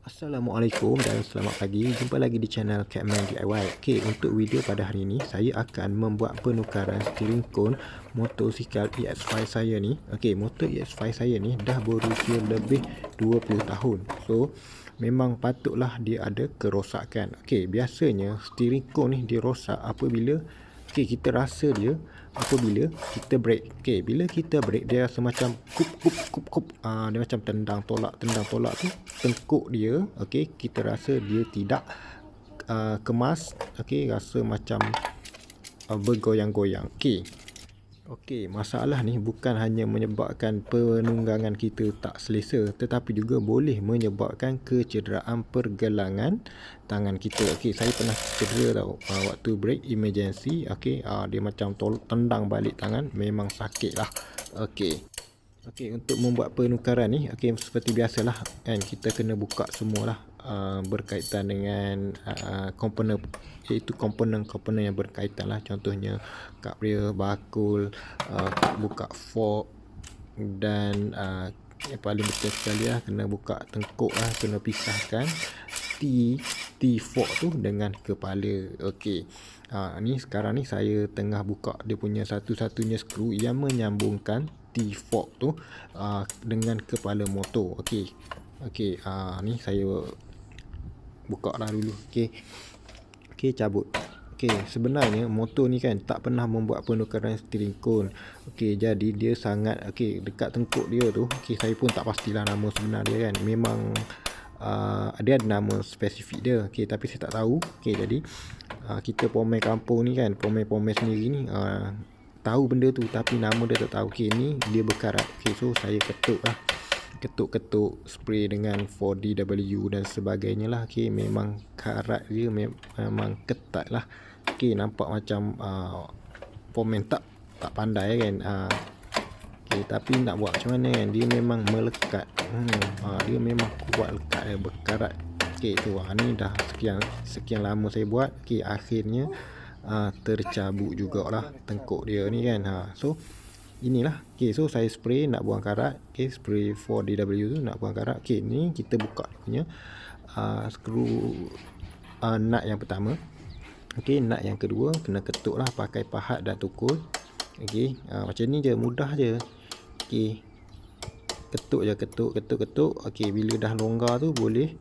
Assalamualaikum dan selamat pagi. Jumpa lagi di channel Catman DIY. Okey, untuk video pada hari ini saya akan membuat penukaran steering cone motosikal EX5 saya ni. Okey, motor EX5 saya ni dah berusia lebih 20 tahun. So, memang patutlah dia ada kerosakan. Okey, biasanya steering cone ni dia rosak apabila kita rasa dia apabila kita brake. Okey, bila kita brake dia rasa macam kup. Dia macam tendang tolak tu tengkuk dia. Okey, kita rasa dia tidak kemas. Okey, rasa macam bergoyang-goyang. Okey, masalah ni bukan hanya menyebabkan penunggangan kita tak selesa, tetapi juga boleh menyebabkan kecederaan pergelangan tangan kita. Okey, saya pernah cedera tau waktu brake emergency. Okey, dia macam tendang balik tangan, memang sakit lah. Okey, untuk membuat penukaran ni, seperti biasalah kan, kita kena buka semualah berkaitan dengan komponen, iaitu komponen yang berkaitan lah. Contohnya carburetor, bakul, buka fork, dan yang paling penting sekali lah, kena buka tengkuk lah, kena pisahkan T-fork tu dengan kepala. Okey, ni sekarang ni saya tengah buka dia punya satu-satunya skru yang menyambungkan T-fork tu dengan kepala motor. Okey, ni saya buka lah dulu. Okey, cabut. Okey, sebenarnya motor ni kan tak pernah membuat penukaran steering cone. Okey, jadi dia sangat dekat tengkuk dia tu. Okey, saya pun tak pastilah nama sebenar dia kan. Memang dia ada nama spesifik dia. Okey, tapi saya tak tahu. Okey, jadi kita pomen kampung ni kan, pomen sendiri ni tahu benda tu, tapi nama dia tak tahu. Okey, ni dia berkarat. Okey, so saya ketuk spray dengan 4DW dan sebagainya lah. Okey, memang karat dia memang ketat lah. Okey, nampak macam pomen tak pandai kan. Okey, tapi nak buat macam mana kan, dia memang melekat. Dia memang kuat lekat dia, berkarat. Okey, tu ni dah sekian lama saya buat. Okey, akhirnya tercabut jugalah tengkuk dia ni kan. So inilah. Okey, so saya spray nak buang karat. Okey, spray 4DW tu nak buang karat. Okey, ni kita buka punya skru nut yang pertama. Okey, nut yang kedua kena ketuk lah pakai pahat dan tukul. Okey, macam ni je, mudah je. Okey, ketuk. Okey, bila dah longgar tu boleh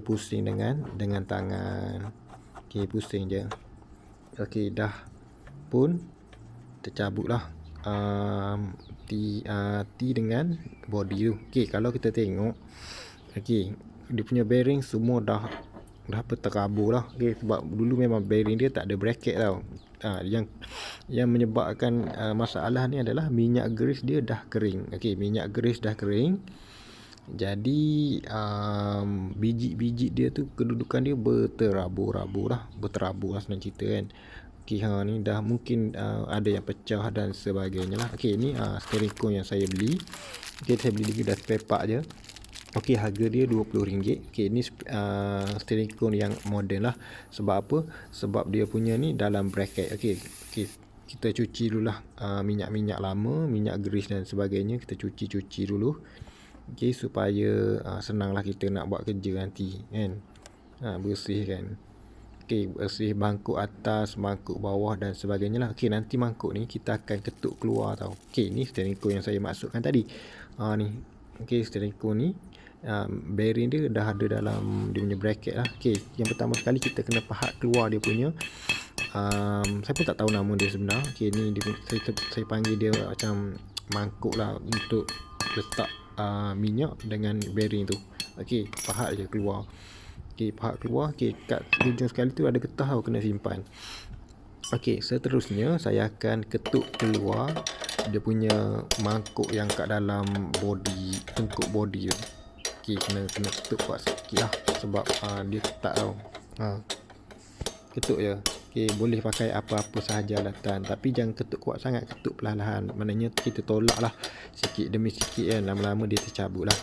pusing dengan tangan. Okey, pusing je. Okey, dah pun tercabut lah T dengan body tu. Okey, kalau kita tengok, okey, dia punya bearing semua dah terabur lah. Okey, sebab dulu memang bearing dia tak ada bracket tau. Yang menyebabkan masalah ni adalah minyak grease dia dah kering. Okey, minyak grease dah kering. Jadi biji-biji dia tu kedudukan dia berterabur lah senang cerita kan. Okey, ni dah mungkin ada yang pecah dan sebagainya lah. Okey, ni steering cone yang saya beli. Okey, saya beli dah spare part je. Okey, harga dia RM20. Okey, ni steering cone yang moden lah. Sebab apa? Sebab dia punya ni dalam bracket. Okey, kita cuci dululah minyak-minyak lama, minyak grease dan sebagainya. Kita cuci dulu. Okey, supaya senanglah kita nak buat kerja nanti kan. Bersih kan. Okey, bersih bangkuk atas, bangkuk bawah dan sebagainya lah. Okey, nanti mangkuk ni kita akan ketuk keluar tau. Okey, ni steering cone yang saya maksudkan tadi. Ni. Okey, steering cone ni bearing dia dah ada dalam dia punya bracket lah. Okey, yang pertama sekali kita kena pahat keluar dia punya saya pun tak tahu nama dia sebenar. Okey, ni dia, saya panggil dia macam mangkuk lah untuk letak minyak dengan bearing tu. Okey, pahat je keluar. Okey, pahat keluar. Okey, kat hujung sekali tu ada getah tau, kena simpan. Okey, seterusnya saya akan ketuk keluar dia punya mangkuk yang kat dalam body, tengkuk body tu. Okey, kena ketuk kuat sikit lah, sebab dia ketat tau. Ketuk je. Okey, boleh pakai apa-apa sahaja alatan, tapi jangan ketuk kuat sangat, ketuk perlahan-lahan. Maknanya kita tolak lah sikit demi sikit kan, lama-lama dia tercabut lah.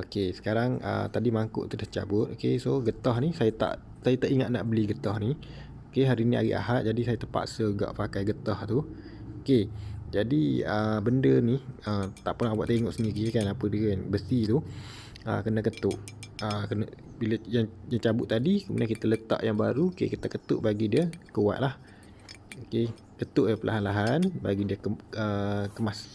Okey, sekarang tadi mangkuk tu dah cabut. Okey, so getah ni saya tak ingat nak beli getah ni. Okey, hari ni hari Ahad, jadi saya terpaksa gak pakai getah tu. Okey, jadi benda ni tak pernah buat tengok sendiri kan apa dia kan. Besi tu kena ketuk. kena bila yang cabut tadi, kemudian kita letak yang baru. Okey, kita ketuk bagi dia kuat lah. Okey, ketuk perlahan-lahan bagi dia kemas.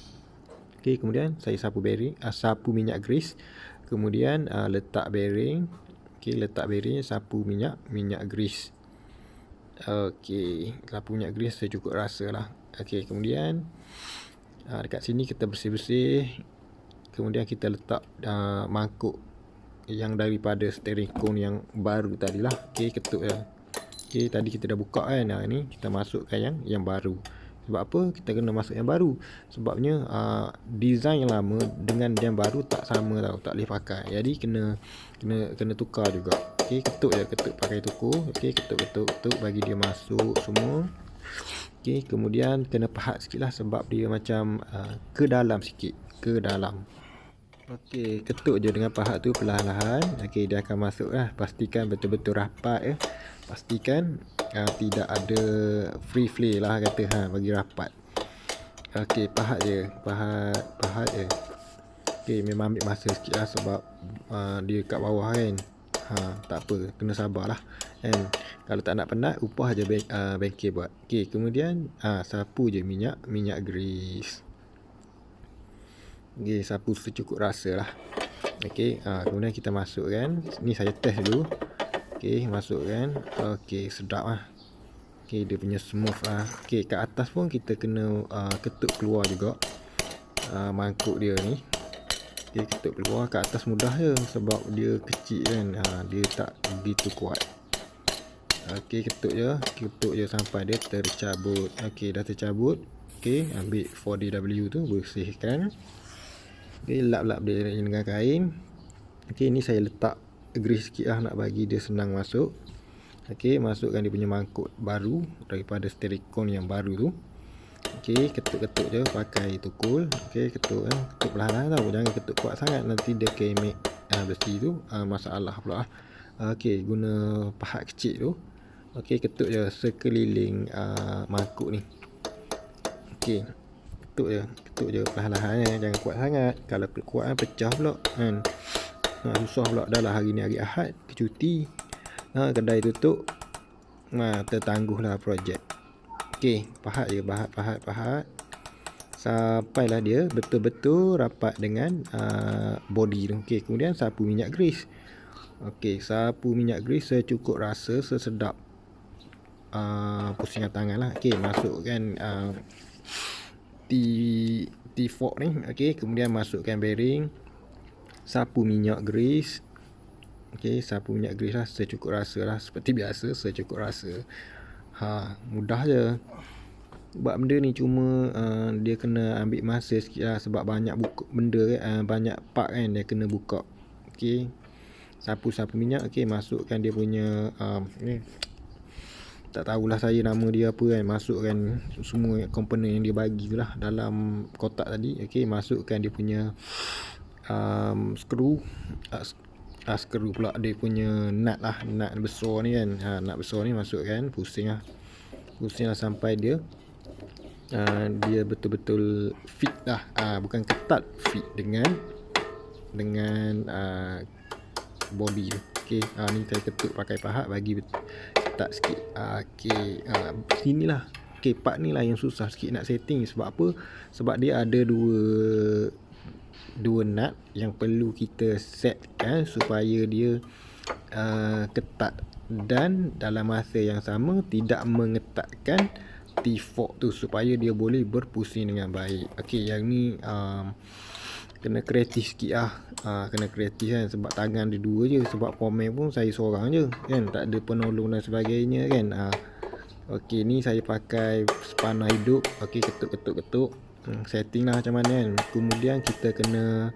Okey, kemudian saya sapu bearing, sapu minyak grease. Kemudian letak bearing. Okey, letak bearing, sapu minyak grease. Okey, sapu minyak grease secukup rasa lah. Okey, kemudian dekat sini kita bersih-bersih. Kemudian kita letak mangkuk yang daripada steering cone yang baru tadi lah. Okey, ketuk ya. Okey, tadi kita dah buka kan. Ni kita masukkan yang baru. Sebab apa kita kena masuk yang baru? Sebabnya design yang lama dengan yang baru tak sama tau, tak boleh pakai. Jadi kena tukar juga. Okey, ketuk je, ketuk pakai tuku. Okey, ketuk bagi dia masuk semua. Okey, kemudian kena pahat sikit lah sebab dia macam ke dalam sikit, ke dalam. Okey, ketuk je dengan pahat tu perlahan-lahan. Okey, dia akan masuk lah. Pastikan betul-betul rapat ya. Pastikan tidak ada free flay lah kata, bagi rapat. Okey, pahat je, pahat je. Okey, memang ambil masa sikit lah sebab dia kat bawah kan. Tak apa, kena sabar lah kan. Kalau tak nak penat, upah je bengkel buat. Okey, kemudian sapu je minyak grease. Okey, sapu secukup rasa lah. Okey, kemudian kita masukkan. Ni saya test dulu. Okey, masukkan. Okey, sedap lah. Okey, dia punya smooth lah. Okey, kat atas pun kita kena ketuk keluar juga mangkuk dia ni. Okey, ketuk keluar. Kat atas mudah je sebab dia kecil kan. Dia tak begitu kuat. Okey, ketuk je sampai dia tercabut. Okey, dah tercabut. Okey, ambil 4DW tu, bersihkan. Okey, lap-lap dia dengan kain. Okey, ni saya letak grease sikit lah nak bagi dia senang masuk. Okey, masukkan dia punya mangkuk baru daripada steering cone yang baru tu. Okey, ketuk-ketuk je pakai tukul. Okey, ketuk perlahan-lahan tau, jangan ketuk kuat sangat, nanti dia kemek besi tu masalah pula. Okey, guna pahat kecil tu. Okey, ketuk je sekeliling mangkuk ni. Okey, ketuk je perlahan-lahan, jangan kuat sangat. Kalau kuat pecah pula kan. Susah pula. Dah lah hari ni hari Ahad, cuti. Kedai tutup. Tertangguhlah projek. Okey, pahat je, pahat sampailah dia betul-betul rapat dengan body tu. Okey, kemudian sapu minyak grease. Okey, sapu minyak grease secukup rasa, sesedap pusingan tangan lah. Okey, masukkan T-fork ni. Okey, kemudian masukkan bearing, sapu minyak grease. Okey, sapu minyak grease lah secukup rasa lah, seperti biasa secukup rasa. Mudah je. Buat benda ni cuma dia kena ambil masa sikit lah sebab banyak buka benda kan, banyak part kan dia kena buka. Okey, sapu minyak. Okey, masukkan dia punya ni, tak tahulah saya nama dia apa kan. Masukkan semua komponen yang dia bagi tu lah dalam kotak tadi. Okey, masukkan dia punya skru. Skru pula dia punya nut lah, nut besar ni kan. Nut besar ni masukkan, pusing lah sampai dia betul-betul fit lah. Bukan ketat, fit dengan body tu. Okey, ni saya ketuk pakai pahat bagi ketat sikit. Okey, sinilah. Okey, part ni lah yang susah sikit nak setting. Sebab apa? Sebab dia ada dua nut yang perlu kita setkan supaya dia ketat dan dalam masa yang sama tidak mengetatkan T-fork tu supaya dia boleh berpusing dengan baik. Okey, yang ni kena kreatif sikit lah. Kena kreatif kan, sebab tangan dia dua je. Sebab komen pun saya seorang je kan, tak ada penolong dan sebagainya kan. Okey, ni saya pakai spanner hidup. Okey, ketuk setting lah macam mana kan. Kemudian kita kena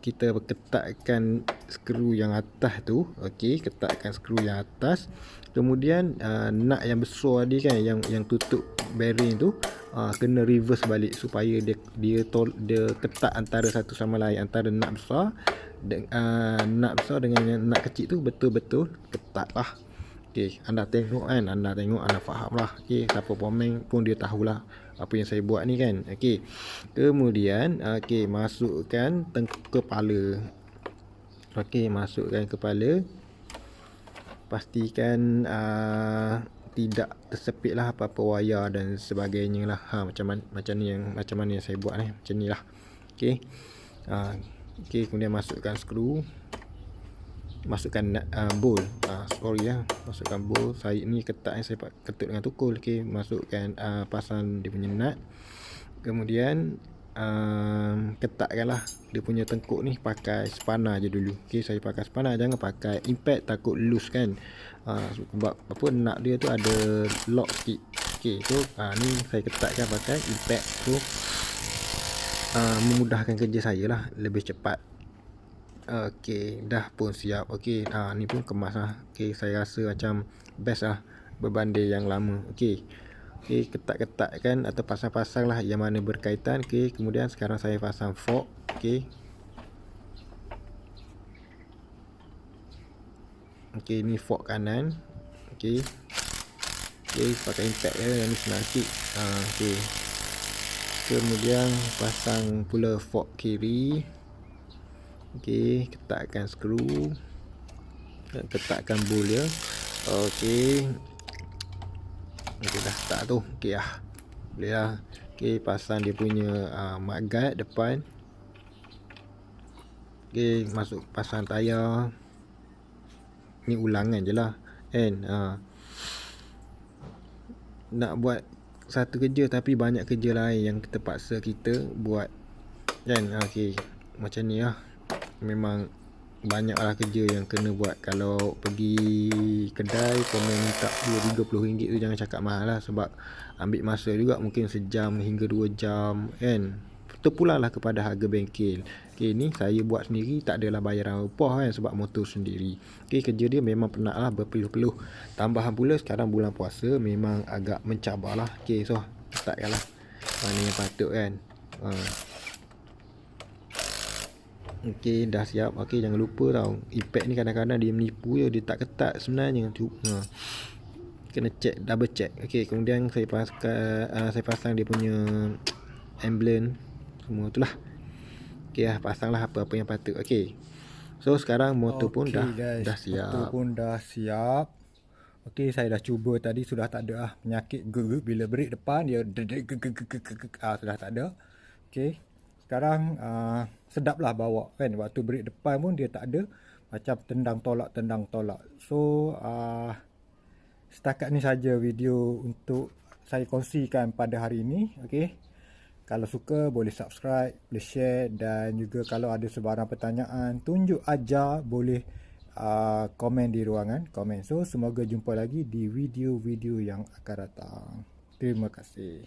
kita ketatkan skru yang atas tu. Okey, ketatkan skru yang atas. Kemudian nut yang besar tadi kan, yang tutup bearing tu, kena reverse balik supaya dia ketat antara satu sama lain, antara nut besar dengan nut kecil tu betul-betul ketat lah. Okey, anda tengok, anda faham lah. Okey, siapa komen pun dia tahulah apa yang saya buat ni kan. Okey, kemudian masukkan kepala. Okey, masukkan kepala. Pastikan tidak tersepit lah apa-apa wayar dan sebagainya lah. Macam mana yang saya buat ni, macam ni lah. Okey. Okey, kemudian masukkan skru. Masukkan bowl. Masukkan bowl. Saya ni ketat ni, saya ketut dengan tukul. Okey, masukkan pasang dia punya nut. Kemudian ketatkanlah dia punya tengkuk ni pakai spanner je dulu. Okey, saya pakai spanner, jangan pakai impact, takut loose kan. Sebab apa, nut dia tu ada lock sikit. Okey, so ni saya ketatkan pakai impact. So memudahkan kerja saya lah, lebih cepat. Okey, dah pun siap. Okey, ni pun kemas lah. Okey, saya rasa macam best lah berbanding yang lama. Okey. Okey, ketat-ketatkan atau pasang-pasang lah yang mana berkaitan. Okey, kemudian sekarang saya pasang fork. Okey. Okey, ni fork kanan. Okey. Okey, pakai impact ya, yang ni senang sikit. Okey. Kemudian pasang pula fork kiri. Okey, ketatkan skru. Ketatkan bowl dia. Okey. Okey, dah start tu. Okey lah. Boleh lah. Okey, pasang dia punya mudguard depan. Okey, masuk pasang tayar. Ni ulangan je lah kan. Nak buat satu kerja tapi banyak kerja lain yang terpaksa kita buat kan. Okey, macam ni lah. Memang banyak lah kerja yang kena buat. Kalau pergi kedai komen minta RM20-30 tu, jangan cakap mahal lah, sebab ambil masa juga, mungkin sejam hingga 2 jam kan. Terpulang lah kepada harga bengkel. Okey, ni saya buat sendiri, tak adalah bayaran upah kan, sebab motor sendiri. Okey, kerja dia memang penat lah, berpeluh-peluh. Tambahan pula sekarang bulan puasa, memang agak mencabar lah. Okey, so startkan lah mana yang patut kan. Okey, dah siap. Okey, jangan lupa tau, impact ni kadang-kadang dia menipu je, dia tak ketat sebenarnya. Kena check, double check. Okey, kemudian saya pasang dia punya emblem semua tu lah. Okey lah, pasanglah apa-apa yang patut. Okey, so sekarang motor pun dah siap. Motor pun dah siap. Okey, saya dah cuba tadi, sudah tak ada lah penyakit bila break depan dia sudah tak ada. Okey, sekarang sedaplah bawa kan. Waktu break depan pun dia tak ada macam tendang tolak. So setakat ni saja video untuk saya kongsikan pada hari ini. Okey, kalau suka boleh subscribe, boleh share, dan juga kalau ada sebarang pertanyaan, tunjuk aja, boleh komen di ruangan komen. So semoga jumpa lagi di video-video yang akan datang. Terima kasih.